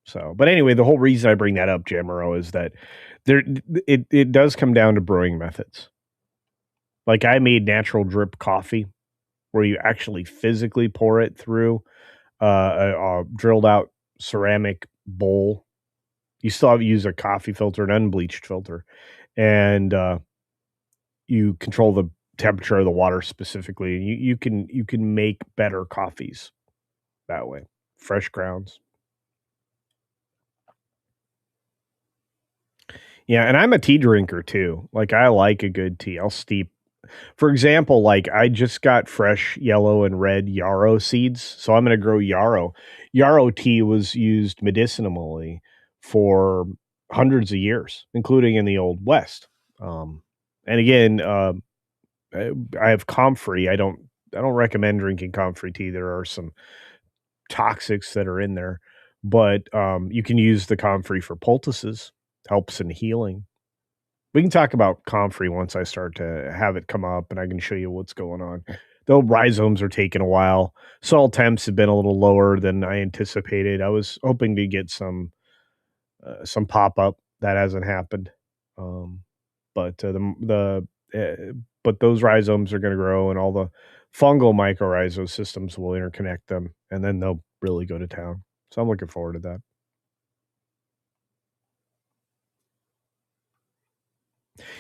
So, but anyway, the whole reason I bring that up, Jamero, is that it does come down to brewing methods. Like I made natural drip coffee, where you actually physically pour it through a drilled out ceramic bowl. You still have to use a coffee filter, an unbleached filter, and you control the temperature of the water specifically. You can make better coffees that way, fresh grounds. Yeah, and I'm a tea drinker too. Like I like a good tea. I'll steep. For example, like I just got fresh yellow and red yarrow seeds, so I'm going to grow yarrow. Yarrow tea was used medicinally for hundreds of years, including in the Old West. And again, I have comfrey. I don't recommend drinking comfrey tea. There are some toxics that are in there, but you can use the comfrey for poultices. Helps in healing. We can talk about comfrey once I start to have it come up, and I can show you what's going on. Though rhizomes are taking a while, soil temps have been a little lower than I anticipated. I was hoping to get some pop up. That hasn't happened, but but those rhizomes are going to grow, and all the fungal mycorrhizal systems will interconnect them, and then they'll really go to town. So I'm looking forward to that.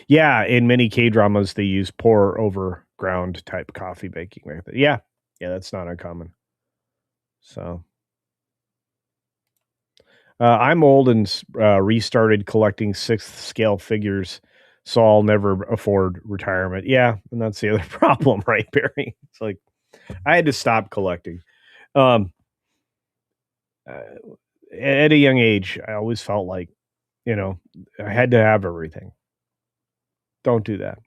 Yeah, in many K dramas, they use pour over ground type coffee baking method. Yeah, yeah, that's not uncommon. So I'm old and restarted collecting sixth scale figures, so I'll never afford retirement. Yeah, and that's the other problem, right, Barry? It's like I had to stop collecting. Um, uh, at a young age, I always felt like, you know, I had to have everything. Don't do that.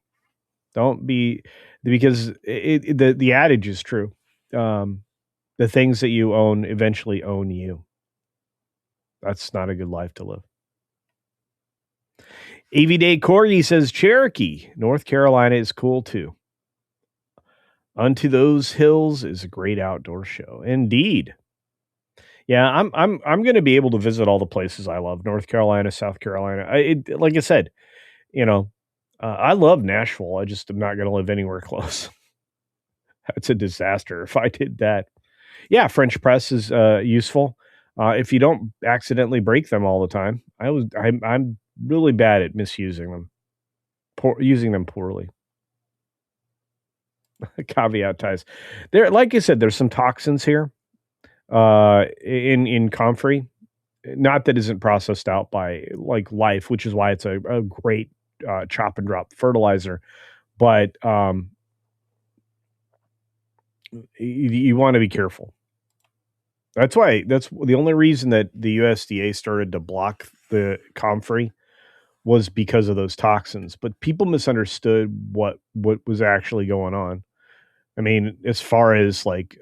Don't be because the adage is true. Um, the things that you own eventually own you. That's not a good life to live. AV Day Corgi says Cherokee, North Carolina is cool too. Unto Those Hills is a great outdoor show. Indeed. Yeah, I'm going to be able to visit all the places I love. North Carolina, South Carolina. Like I said, you know, I love Nashville. I just am not going to live anywhere close. That's a disaster if I did that. Yeah, French press is useful if you don't accidentally break them all the time. I'm really bad at misusing them, using them poorly. Caveat ties. There, like I said, there's some toxins here in comfrey. Not that isn't processed out by like life, which is why it's a great chop and drop fertilizer. But you want to be careful. That's the only reason that the USDA started to block the comfrey was because of those toxins. But people misunderstood what was actually going on. I mean, as far as like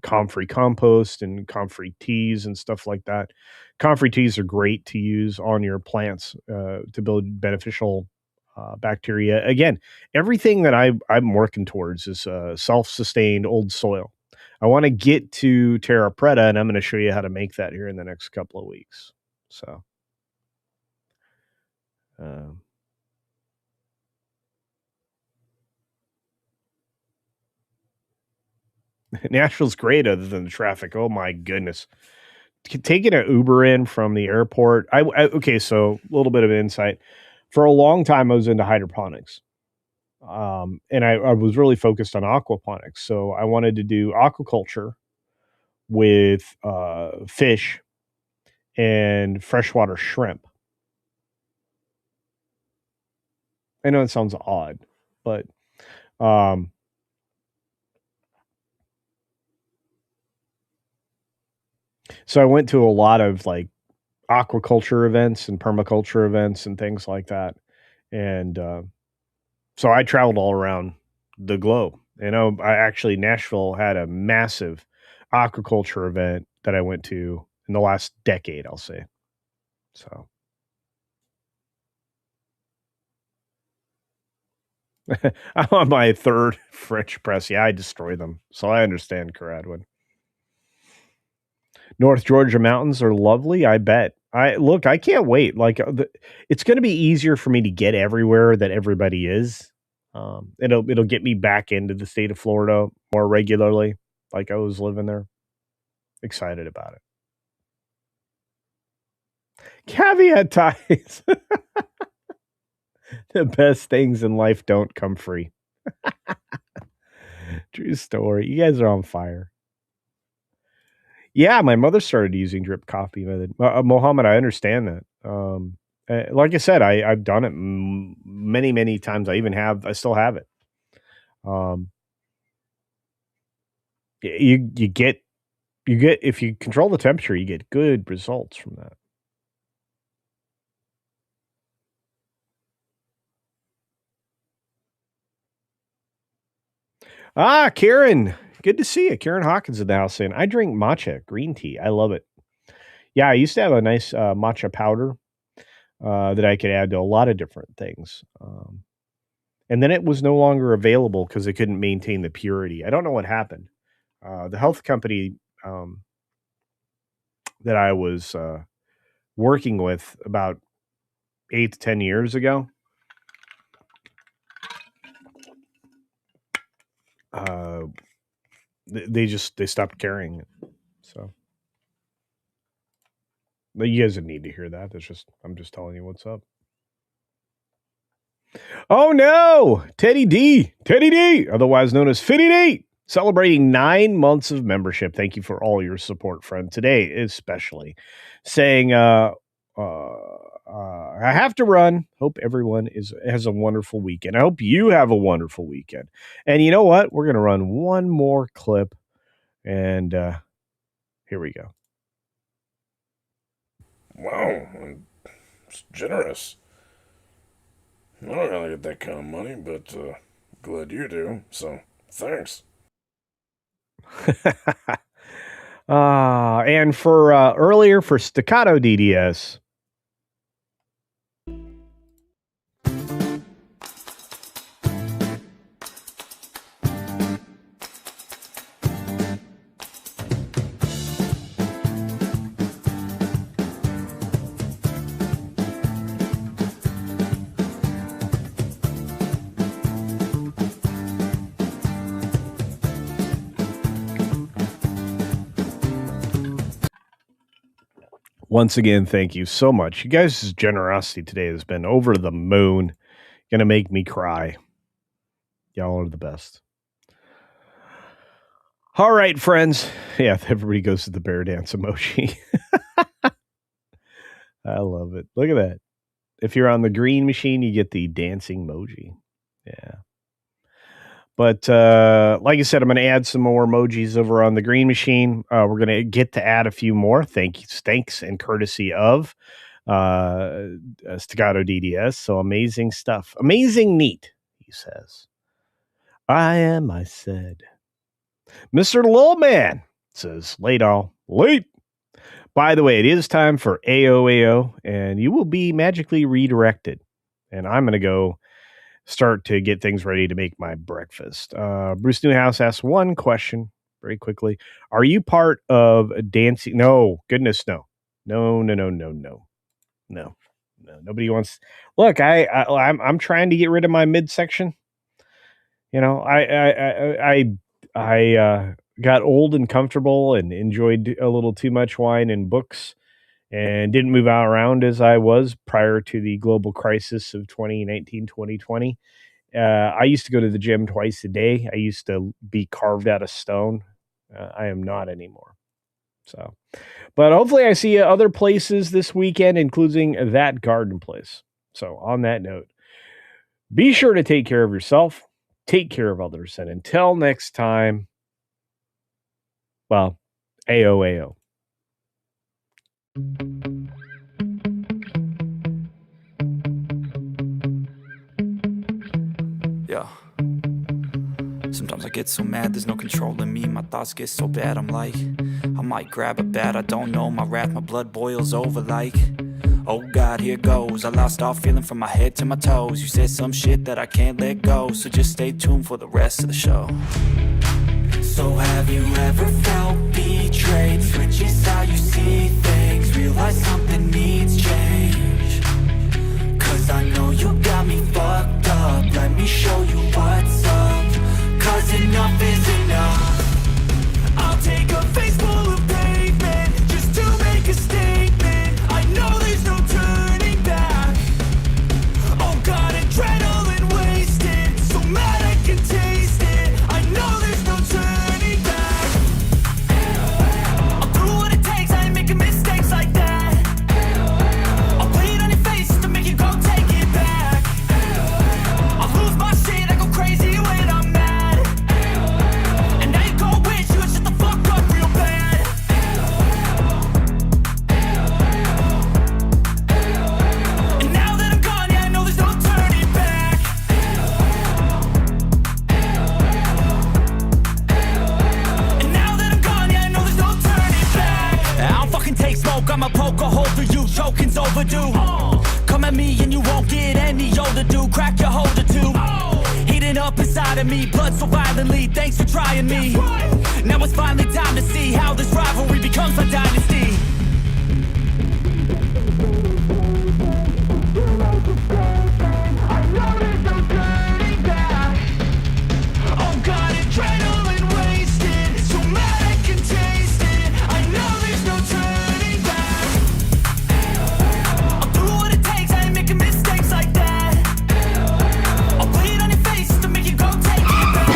comfrey compost and comfrey teas and stuff like that, comfrey teas are great to use on your plants to build beneficial bacteria. Again, everything that I'm working towards is self-sustained old soil. I want to get to Terra Preta, and I'm going to show you how to make that here in the next couple of weeks. So, Nashville's great other than the traffic. Oh my goodness. Taking an Uber in from the airport. Okay, so a little bit of insight. For a long time, I was into hydroponics. And I was really focused on aquaponics. So I wanted to do aquaculture with fish and freshwater shrimp. I know it sounds odd, but so I went to a lot of like aquaculture events and permaculture events and things like that. And so I traveled all around the globe. Nashville had a massive aquaculture event that I went to in the last decade, I'll say. So I'm on my third French press. Yeah, I destroy them. So I understand, Caradwin. North Georgia mountains are lovely, I bet. I can't wait. Like it's going to be easier for me to get everywhere that everybody is. It'll get me back into the state of Florida more regularly, like I was living there. Excited about it. Caveat ties. The best things in life don't come free. True story. You guys are on fire. Yeah, my mother started using drip coffee method. Mohammed, I understand that. Like I said, I've done it many, many times. I still have it. You get if you control the temperature, you get good results from that. Karen, good to see you. Karen Hawkins in the house saying, I drink matcha green tea. I love it. Yeah, I used to have a nice matcha powder that I could add to a lot of different things. And then it was no longer available because it couldn't maintain the purity. I don't know what happened. The health company that I was working with about 8 to 10 years ago, they stopped carrying it. So you guys didn't need to hear that. I'm just telling you what's up. Oh no, Teddy D, otherwise known as Fitty D, celebrating 9 months of membership. Thank you for all your support, friend. Today, especially, saying, I have to run. Hope everyone has a wonderful weekend. I hope you have a wonderful weekend. And you know what? We're going to run one more clip, and here we go. Wow, it's generous. I don't really get that kind of money, but glad you do, so thanks. And for earlier for Staccato DDS. Once again, thank you so much. You guys' generosity today has been over the moon. Gonna make me cry. Y'all are the best. All right, friends. Yeah, everybody goes to the bear dance emoji. I love it. Look at that. If you're on the green machine, you get the dancing emoji. Yeah. But like I said, I'm going to add some more emojis over on the green machine. We're going to get to add a few more. Thanks and courtesy of Staccato DDS. So amazing stuff. Amazing neat, he says. I said. Mr. Lowman says, late all. Late. By the way, it is time for AOAO, and you will be magically redirected. And I'm going to go start to get things ready to make my breakfast. Bruce Newhouse asks one question very quickly. Are you part of dancing? No, goodness, no. No. Nobody wants. Look, I'm trying to get rid of my midsection. You know, I got old and comfortable and enjoyed a little too much wine and books and didn't move out around as I was prior to the global crisis of 2019, 2020. I used to go to the gym twice a day. I used to be carved out of stone. I am not anymore. So, but hopefully I see you other places this weekend, including that garden place. So on that note, be sure to take care of yourself, take care of others, and until next time, well, AOAO. Yeah. Sometimes I get so mad, there's no controlling me. My thoughts get so bad, I'm like, I might grab a bat, I don't know. My wrath, my blood boils over like, oh God, here goes. I lost all feeling from my head to my toes. You said some shit that I can't let go, so just stay tuned for the rest of the show. So have you ever felt betrayed? Switches how you see things, realize something needs change. Cause I know you got me fucked up, let me show you what's up. Cause enough is enough. I'll take a face full of pavement just to make a statement. I know there's no turning back. Oh God, adrenaline wasted, so mad I can taste it. I know there's no turning back. I'll do what it takes, I ain't making mistakes like that. I'll put it on your face to make you go take it back. I'll lose my shit, I go crazy when I'm mad. And now you go wish you would shut the fuck up real bad. And now that I'm gone, yeah, I know there's no turning back. And now that I'm gone, yeah, I know there's no turning back. I don't fucking take smoke, I'ma poke a hole through you, choking's overdue. Come at me and you won't get any older, dude. Crack your holder too. Heating up inside of me, blood so violently. Thanks for trying me. Now it's finally time to see how this rivalry becomes a dynasty. Oh God, adrenaline wasted, so mad I can taste it. I know there's no turning back. I'll do what it takes, I ain't making mistakes like that. I'll put it on your face to make you go take it back.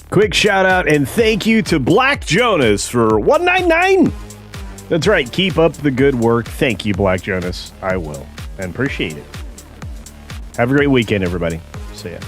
Quick shout out and thank you to Black Jonas for $1.99. That's right. Keep up the good work. Thank you, Black Jonas. I will and appreciate it. Have a great weekend, everybody. See ya.